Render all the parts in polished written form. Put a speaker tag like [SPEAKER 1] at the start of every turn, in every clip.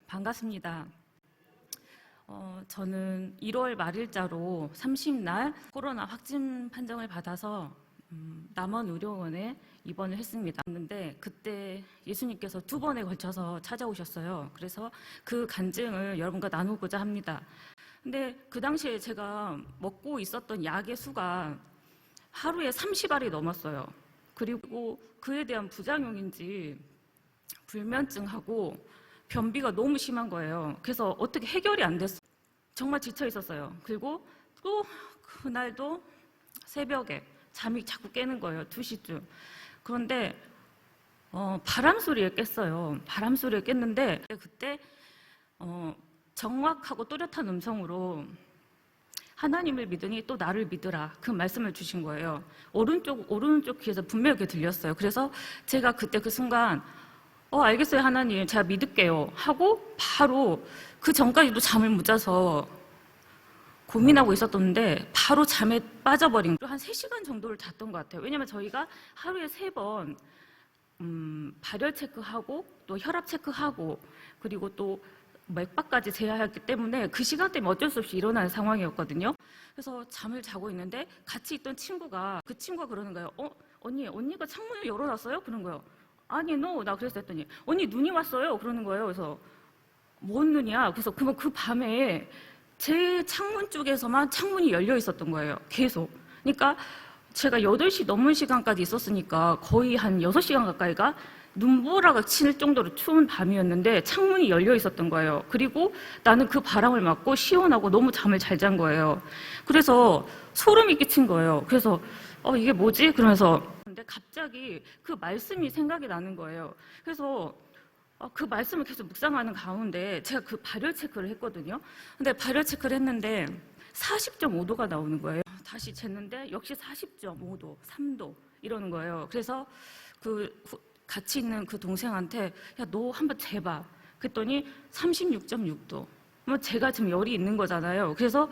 [SPEAKER 1] 반갑습니다. 저는 1월 말일자로 30날 코로나 확진 판정을 받아서 남원의료원에 입원을 했습니다. 근데 그때 예수님께서 2번에 걸쳐서 찾아오셨어요. 그래서 그 간증을 여러분과 나누고자 합니다. 근데 그 당시에 제가 먹고 있었던 약의 수가 하루에 30알이 넘었어요. 그리고 그에 대한 부작용인지 불면증하고 변비가 너무 심한 거예요. 그래서 어떻게 해결이 안 됐어요. 정말 지쳐 있었어요. 그리고 또 그날도 새벽에 잠이 자꾸 깨는 거예요. 2시쯤. 그런데 바람 소리에 깼어요. 바람 소리에 깼는데 그때 정확하고 또렷한 음성으로 하나님을 믿으니 또 나를 믿으라, 그 말씀을 주신 거예요. 오른쪽 귀에서 분명하게 들렸어요. 그래서 제가 그때 그 순간 알겠어요 하나님, 제가 믿을게요 하고 바로 그 전까지도 잠을 못 자서 고민하고 있었던데 바로 잠에 빠져버린 거예요. 한 3시간 정도를 잤던 것 같아요. 왜냐면 저희가 하루에 3번 발열 체크하고 또 혈압 체크하고 그리고 또 맥박까지 재야했기 때문에 그 시간 때문에 어쩔 수 없이 일어나는 상황이었거든요. 그래서 잠을 자고 있는데 같이 있던 친구가 그러는 거예요. 언니가 창문을 열어놨어요? 그런 거예요. 아니, 나 그래서 했더니 언니 눈이 왔어요? 그러는 거예요. 그래서 뭔 눈이야? 그래서 그 밤에 제 창문 쪽에서만 창문이 열려 있었던 거예요. 계속. 그러니까 제가 8시 넘은 시간까지 있었으니까 거의 한 6시간 가까이가 눈보라가 칠 정도로 추운 밤이었는데 창문이 열려 있었던 거예요. 그리고 나는 그 바람을 맞고 시원하고 너무 잠을 잘 잔 거예요. 그래서 소름이 끼친 거예요. 그래서 이게 뭐지? 그러면서 근데 갑자기 그 말씀이 생각이 나는 거예요. 그래서 그 말씀을 계속 묵상하는 가운데 제가 그 발열 체크를 했거든요. 근데 발열 체크를 했는데 40.5도가 나오는 거예요. 다시 쟀는데 역시 40.5도, 3도 이러는 거예요. 그래서 같이 있는 그 동생한테 야, 너 한번 재봐. 그랬더니 36.6도. 제가 지금 열이 있는 거잖아요. 그래서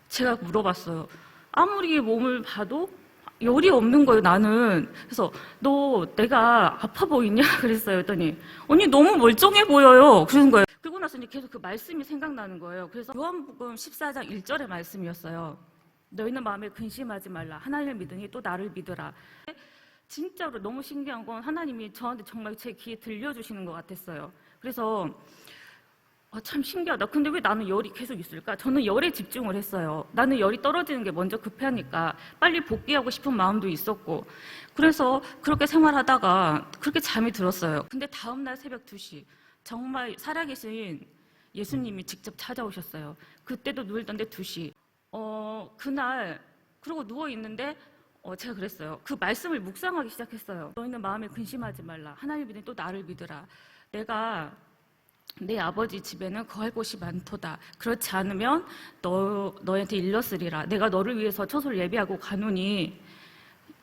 [SPEAKER 1] 제가 물어봤어요. 아무리 몸을 봐도 열이 없는 거예요, 나는. 그래서 너 내가 아파 보이냐? 그랬어요. 그랬더니 언니 너무 멀쩡해 보여요. 그러는 거예요. 그러고 나서 이제 계속 그 말씀이 생각나는 거예요. 그래서 요한복음 14장 1절의 말씀이었어요. 너희는 마음에 근심하지 말라. 하나님을 믿으니 또 나를 믿으라. 진짜로 너무 신기한 건 하나님이 저한테 정말 제 귀에 들려주시는 것 같았어요. 그래서 참 신기하다. 근데 왜 나는 열이 계속 있을까? 저는 열에 집중을 했어요. 나는 열이 떨어지는 게 먼저 급하니까 빨리 복귀하고 싶은 마음도 있었고 그래서 그렇게 생활하다가 그렇게 잠이 들었어요. 근데 다음날 새벽 2시 정말 살아계신 예수님이 직접 찾아오셨어요. 그때도 누워있던데 2시 그날 그러고 누워있는데 제가 그랬어요. 그 말씀을 묵상하기 시작했어요. 너희는 마음에 근심하지 말라. 하나님 믿으니 또 나를 믿으라. 내가 내 아버지 집에는 거할 곳이 많도다. 그렇지 않으면 너한테 일렀으리라. 내가 너를 위해서 처소를 예비하고 가노니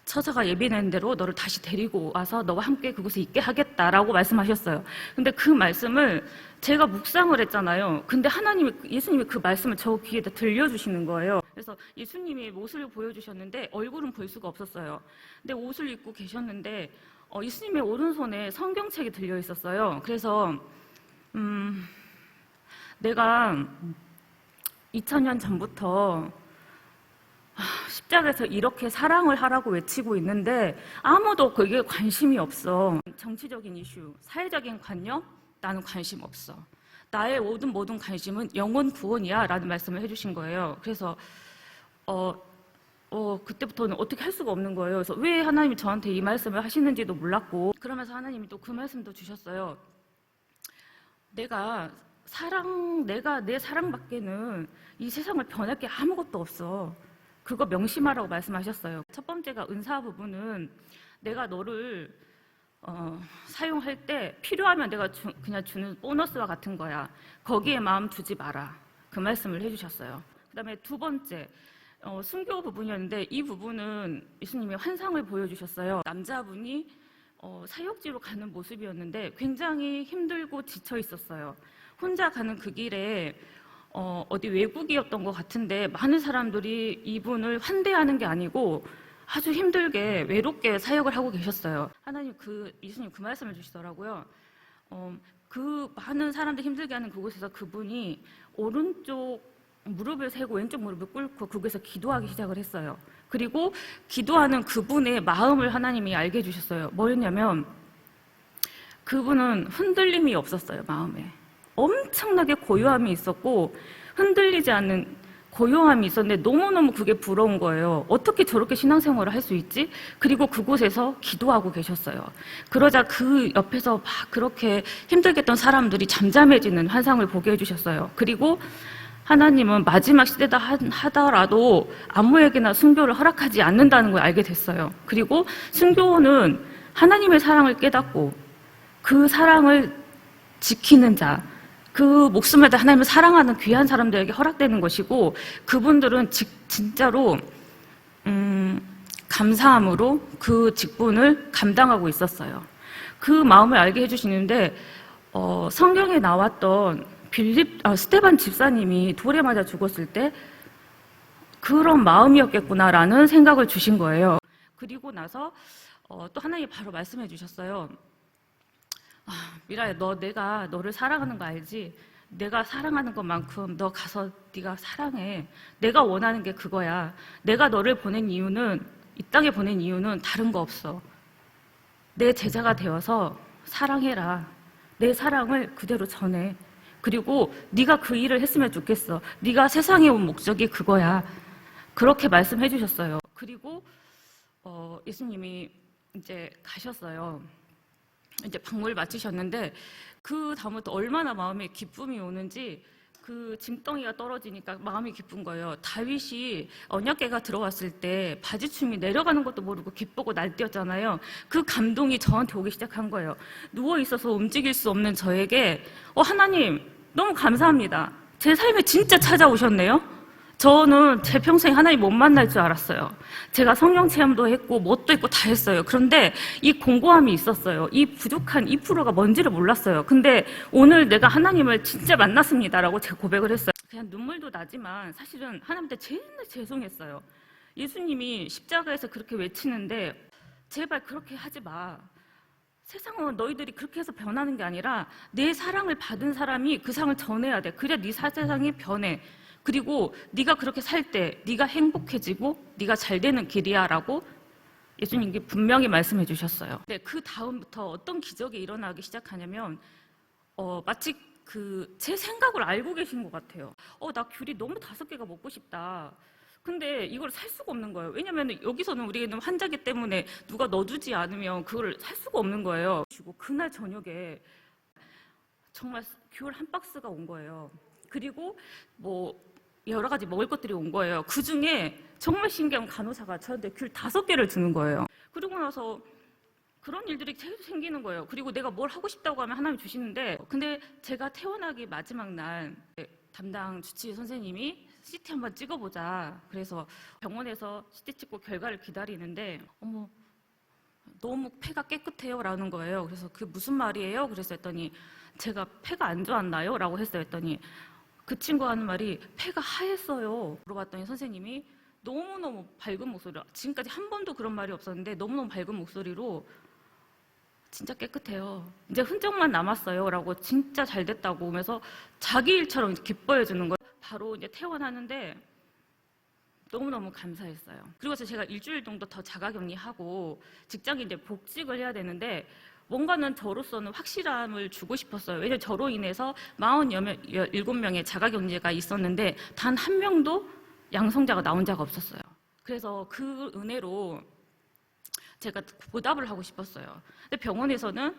[SPEAKER 1] 처자가 예비된 대로 너를 다시 데리고 와서 너와 함께 그곳에 있게 하겠다라고 말씀하셨어요. 근데 그 말씀을 제가 묵상을 했잖아요. 근데 예수님이 그 말씀을 저 귀에다 들려주시는 거예요. 그래서 예수님이 옷을 보여주셨는데 얼굴은 볼 수가 없었어요. 근데 옷을 입고 계셨는데 예수님의 오른손에 성경책이 들려 있었어요. 그래서 내가 2000년 전부터 십자가에서 이렇게 사랑을 하라고 외치고 있는데 아무도 거기에 관심이 없어. 정치적인 이슈, 사회적인 관념, 나는 관심 없어. 나의 모든 관심은 영혼 구원이야 라는 말씀을 해주신 거예요. 그래서 그때부터는 어떻게 할 수가 없는 거예요. 그래서 왜 하나님이 저한테 이 말씀을 하시는지도 몰랐고 그러면서 하나님이 또 그 말씀도 주셨어요. 내가 내 사랑밖에는 이 세상을 변할 게 아무것도 없어. 그거 명심하라고 말씀하셨어요. 첫 번째가 은사 부분은 내가 너를 사용할 때 필요하면 내가 그냥 주는 보너스와 같은 거야. 거기에 마음 두지 마라. 그 말씀을 해주셨어요. 그 다음에 2번째 순교 부분이었는데 이 부분은 예수님이 환상을 보여주셨어요. 남자분이 사역지로 가는 모습이었는데 굉장히 힘들고 지쳐 있었어요. 혼자 가는 그 길에 어디 외국이었던 것 같은데 많은 사람들이 이분을 환대하는 게 아니고 아주 힘들게 외롭게 사역을 하고 계셨어요. 예수님 그 말씀을 주시더라고요. 그 많은 사람들 힘들게 하는 그곳에서 그분이 오른쪽 무릎을 세고 왼쪽 무릎을 꿇고 그곳에서 기도하기 시작을 했어요. 그리고 기도하는 그분의 마음을 하나님이 알게 해주셨어요. 뭐였냐면 그분은 흔들림이 없었어요. 마음에 엄청나게 고요함이 있었고 흔들리지 않는 고요함이 있었는데 너무너무 그게 부러운 거예요. 어떻게 저렇게 신앙생활을 할 수 있지? 그리고 그곳에서 기도하고 계셨어요. 그러자 그 옆에서 막 그렇게 힘들게 했던 사람들이 잠잠해지는 환상을 보게 해주셨어요. 그리고 하나님은 마지막 시대다 하더라도 아무에게나 순교를 허락하지 않는다는 걸 알게 됐어요. 그리고 순교는 하나님의 사랑을 깨닫고 그 사랑을 지키는 자, 그 목숨을 다 하나님을 사랑하는 귀한 사람들에게 허락되는 것이고 그분들은 진짜로 감사함으로 그 직분을 감당하고 있었어요. 그 마음을 알게 해주시는데 성경에 나왔던 스테반 집사님이 돌에 맞아 죽었을 때 그런 마음이었겠구나라는 생각을 주신 거예요. 그리고 나서 또 하나님이 바로 말씀해 주셨어요. 미라야, 내가 너를 사랑하는 거 알지? 내가 사랑하는 것만큼 너 가서 네가 사랑해. 내가 원하는 게 그거야. 내가 너를 보낸 이유는, 이 땅에 보낸 이유는 다른 거 없어. 내 제자가 되어서 사랑해라. 내 사랑을 그대로 전해. 그리고 네가 그 일을 했으면 좋겠어. 네가 세상에 온 목적이 그거야. 그렇게 말씀해 주셨어요. 그리고 예수님이 이제 가셨어요. 이제 방문을 마치셨는데 그 다음부터 얼마나 마음에 기쁨이 오는지 그 짐덩이가 떨어지니까 마음이 기쁜 거예요. 다윗이 언약궤가 들어왔을 때 바지춤이 내려가는 것도 모르고 기쁘고 날뛰었잖아요. 그 감동이 저한테 오기 시작한 거예요. 누워 있어서 움직일 수 없는 저에게 하나님 너무 감사합니다. 제 삶에 진짜 찾아오셨네요. 저는 제 평생 하나님 못 만날 줄 알았어요. 제가 성령 체험도 했고 뭣도 했고 다 했어요. 그런데 이 공고함이 있었어요. 이 부족한 2%가 뭔지를 몰랐어요. 근데 오늘 내가 하나님을 진짜 만났습니다라고 제가 고백을 했어요. 그냥 눈물도 나지만 사실은 하나님한테 제일 죄송했어요. 예수님이 십자가에서 그렇게 외치는데 제발 그렇게 하지 마. 세상은 너희들이 그렇게 해서 변하는 게 아니라 내 사랑을 받은 사람이 그 상을 전해야 돼. 그래야 네 세상이 변해. 그리고 네가 그렇게 살 때 네가 행복해지고 네가 잘 되는 길이야 라고 예수님께 분명히 말씀해 주셨어요. 네, 그 다음부터 어떤 기적이 일어나기 시작하냐면 마치 제 생각을 알고 계신 것 같아요. 나 귤이 너무 5개가 먹고 싶다. 근데 이걸 살 수가 없는 거예요. 왜냐면 여기서는 우리는 환자기 때문에 누가 넣어주지 않으면 그걸 살 수가 없는 거예요. 그리고 그날 저녁에 정말 귤 한 박스가 온 거예요. 그리고 여러 가지 먹을 것들이 온 거예요. 그 중에 정말 신기한 간호사가 저한테 귤 5개를 주는 거예요. 그러고 나서 그런 일들이 계속 생기는 거예요. 그리고 내가 뭘 하고 싶다고 하면 하나님 주시는데 근데 제가 퇴원하기 마지막 날 담당 주치의 선생님이 CT 한번 찍어보자. 그래서 병원에서 CT 찍고 결과를 기다리는데 너무 폐가 깨끗해요 라는 거예요. 그래서 그게 무슨 말이에요? 그래서 했더니 제가 폐가 안 좋았나요? 라고 했어요. 했더니 그 친구가 하는 말이 폐가 하였어요. 물어봤더니 선생님이 너무너무 밝은 목소리로 지금까지 한 번도 그런 말이 없었는데 너무너무 밝은 목소리로 진짜 깨끗해요. 이제 흔적만 남았어요. 라고 진짜 잘 됐다고 하면서 자기 일처럼 기뻐해 주는 거예요. 바로 이제 퇴원하는데 너무너무 감사했어요. 그리고 제가 일주일 정도 더 자가격리하고 직장에 이제 복직을 해야 되는데 뭔가는 저로서는 확실함을 주고 싶었어요. 왜냐하면 저로 인해서 47명의 자가격리가 있었는데 단 한 명도 양성자가 나온 자가 없었어요. 그래서 그 은혜로 제가 보답을 하고 싶었어요. 근데 병원에서는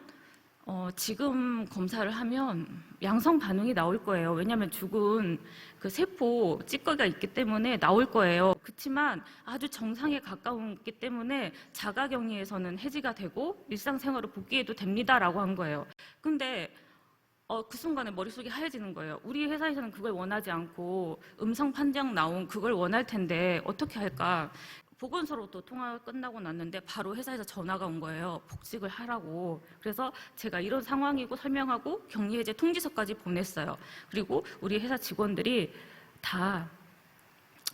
[SPEAKER 1] 지금 검사를 하면 양성 반응이 나올 거예요. 왜냐하면 죽은 그 세포 찌꺼기가 있기 때문에 나올 거예요. 그렇지만 아주 정상에 가까웠기 때문에 자가격리에서는 해지가 되고 일상생활을 복귀해도 됩니다라고 한 거예요. 근데 그 순간에 머릿속이 하얘지는 거예요. 우리 회사에서는 그걸 원하지 않고 음성 판정 나온 그걸 원할 텐데 어떻게 할까? 보건소로도 통화가 끝나고 났는데 바로 회사에서 전화가 온 거예요. 복직을 하라고. 그래서 제가 이런 상황이고 설명하고 격리해제 통지서까지 보냈어요. 그리고 우리 회사 직원들이 다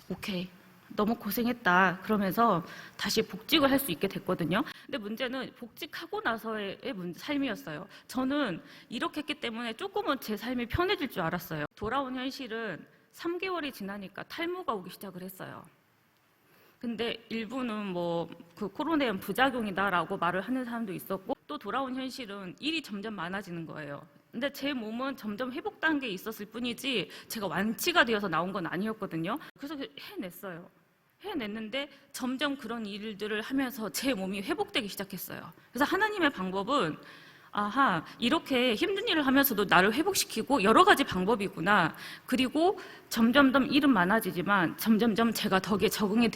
[SPEAKER 1] 오케이, 너무 고생했다 그러면서 다시 복직을 할 수 있게 됐거든요. 근데 문제는 복직하고 나서의 삶이었어요. 저는 이렇게 했기 때문에 조금은 제 삶이 편해질 줄 알았어요. 돌아온 현실은 3개월이 지나니까 탈모가 오기 시작을 했어요. 근데 일부는 뭐 그 코로나의 부작용이다라고 말을 하는 사람도 있었고, 또 돌아온 현실은 일이 점점 많아지는 거예요. 근데 제 몸은 점점 회복 단계에 있었을 뿐이지 제가 완치가 되어서 나온 건 아니었거든요. 그래서 해냈어요. 해냈는데 점점 그런 일들을 하면서 제 몸이 회복되기 시작했어요. 그래서 하나님의 방법은 아하, 이렇게 힘든 일을 하면서도 나를 회복시키고 여러 가지 방법이구나. 그리고 점점점 일은 많아지지만 점점점 제가 덕에 적응이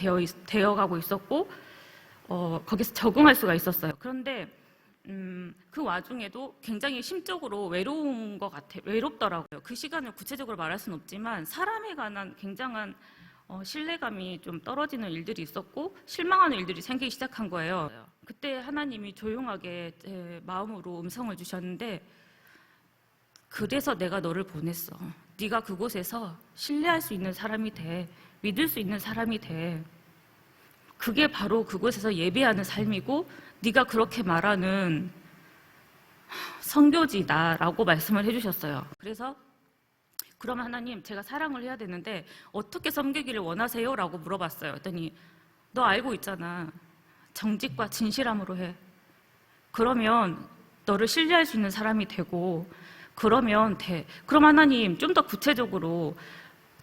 [SPEAKER 1] 되어가고 있었고, 거기서 적응할 수가 있었어요. 그런데 그 와중에도 굉장히 심적으로 외로운 것 같아요. 외롭더라고요. 그 시간을 구체적으로 말할 수는 없지만 사람에 관한 굉장한 신뢰감이 좀 떨어지는 일들이 있었고 실망하는 일들이 생기기 시작한 거예요. 그때 하나님이 조용하게 제 마음으로 음성을 주셨는데, 그래서 내가 너를 보냈어. 네가 그곳에서 신뢰할 수 있는 사람이 돼. 믿을 수 있는 사람이 돼. 그게 바로 그곳에서 예배하는 삶이고 네가 그렇게 말하는 선교지다라고 말씀을 해주셨어요. 그래서 그러면 하나님, 제가 사랑을 해야 되는데 어떻게 섬기기를 원하세요? 라고 물어봤어요. 그랬더니 너 알고 있잖아. 정직과 진실함으로 해. 그러면 너를 신뢰할 수 있는 사람이 되고 그러면 돼. 그럼 하나님, 좀 더 구체적으로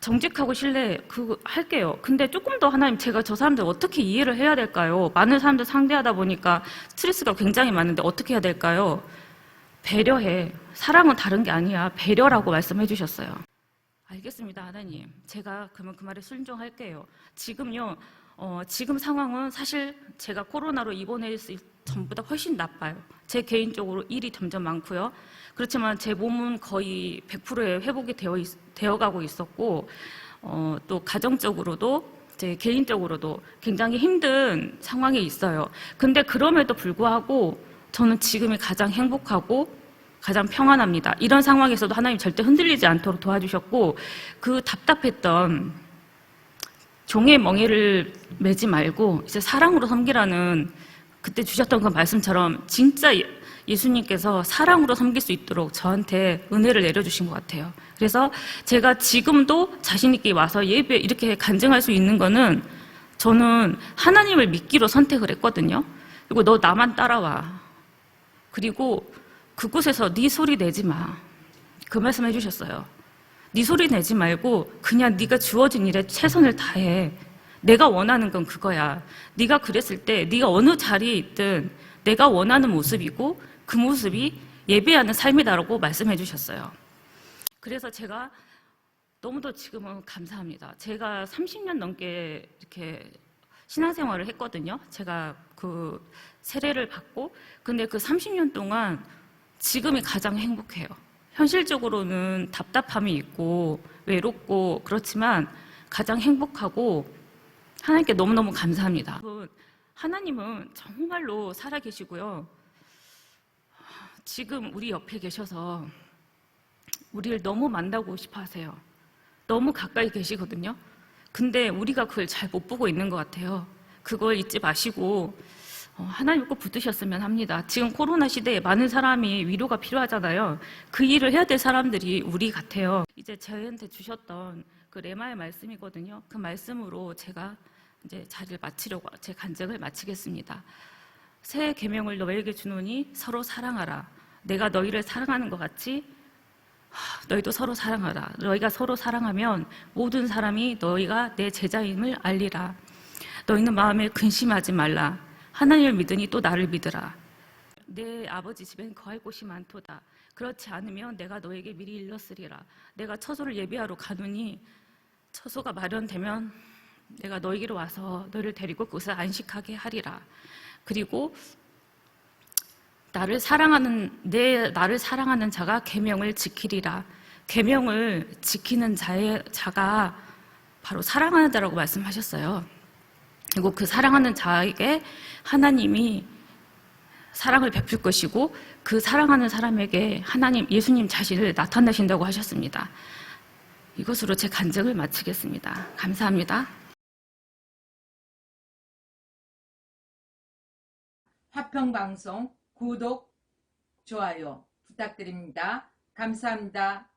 [SPEAKER 1] 정직하고 신뢰 할게요. 근데 조금 더 하나님, 제가 저 사람들 어떻게 이해를 해야 될까요? 많은 사람들 상대하다 보니까 스트레스가 굉장히 많은데 어떻게 해야 될까요? 배려해. 사랑은 다른 게 아니야. 배려라고 말씀해 주셨어요. 알겠습니다, 하나님. 제가 그러면 그 말에 순종할게요. 지금요, 지금 상황은 사실 제가 코로나로 입원했을 전보다 훨씬 나빠요. 제 개인적으로 일이 점점 많고요. 그렇지만 제 몸은 거의 100%의 회복이 되어가고 있었고, 또 가정적으로도 제 개인적으로도 굉장히 힘든 상황에 있어요. 근데 그럼에도 불구하고 저는 지금이 가장 행복하고 가장 평안합니다. 이런 상황에서도 하나님 절대 흔들리지 않도록 도와주셨고, 그 답답했던 종의 멍에를 매지 말고 이제 사랑으로 섬기라는 그때 주셨던 그 말씀처럼 진짜 예수님께서 사랑으로 섬길 수 있도록 저한테 은혜를 내려주신 것 같아요. 그래서 제가 지금도 자신 있게 와서 예배 이렇게 간증할 수 있는 거는 저는 하나님을 믿기로 선택을 했거든요. 그리고 너 나만 따라와. 그리고 그곳에서 네 소리 내지 마. 그 말씀 해주셨어요. 네 소리 내지 말고 그냥 네가 주어진 일에 최선을 다해. 내가 원하는 건 그거야. 네가 그랬을 때 네가 어느 자리에 있든 내가 원하는 모습이고 그 모습이 예배하는 삶이다라고 말씀해 주셨어요. 그래서 제가 너무도 지금은 감사합니다. 제가 30년 넘게 이렇게 신앙생활을 했거든요. 제가 그 세례를 받고, 근데 그 30년 동안 지금이 가장 행복해요. 현실적으로는 답답함이 있고 외롭고 그렇지만 가장 행복하고 하나님께 너무너무 감사합니다. 하나님은 정말로 살아계시고요. 지금 우리 옆에 계셔서 우리를 너무 만나고 싶어 하세요. 너무 가까이 계시거든요. 근데 우리가 그걸 잘 못 보고 있는 것 같아요. 그걸 잊지 마시고 하나님 꼭 붙드셨으면 합니다. 지금 코로나 시대에 많은 사람이 위로가 필요하잖아요. 그 일을 해야 될 사람들이 우리 같아요. 이제 저희한테 주셨던 그 레마의 말씀이거든요. 그 말씀으로 제가 이제 자리를 마치려고 제 간증을 마치겠습니다. 새 계명을 너희에게 주노니 서로 사랑하라. 내가 너희를 사랑하는 것 같이 너희도 서로 사랑하라. 너희가 서로 사랑하면 모든 사람이 너희가 내 제자임을 알리라. 너희는 마음에 근심하지 말라. 하나님을 믿으니 또 나를 믿으라. 내 아버지 집엔 거할 곳이 많도다. 그렇지 않으면 내가 너에게 미리 일렀으리라. 내가 처소를 예비하러 가노니 처소가 마련되면 내가 너에게로 와서 너희를 데리고 그곳에 안식하게 하리라. 그리고 나를 사랑하는 자가 계명을 지키리라. 계명을 지키는 자가 바로 사랑하는 자라고 말씀하셨어요. 그리고 그 사랑하는 자에게 하나님이 사랑을 베풀 것이고 그 사랑하는 사람에게 하나님, 예수님 자신을 나타내신다고 하셨습니다. 이것으로 제 간증을 마치겠습니다. 감사합니다.
[SPEAKER 2] 화평방송 구독, 좋아요 부탁드립니다. 감사합니다.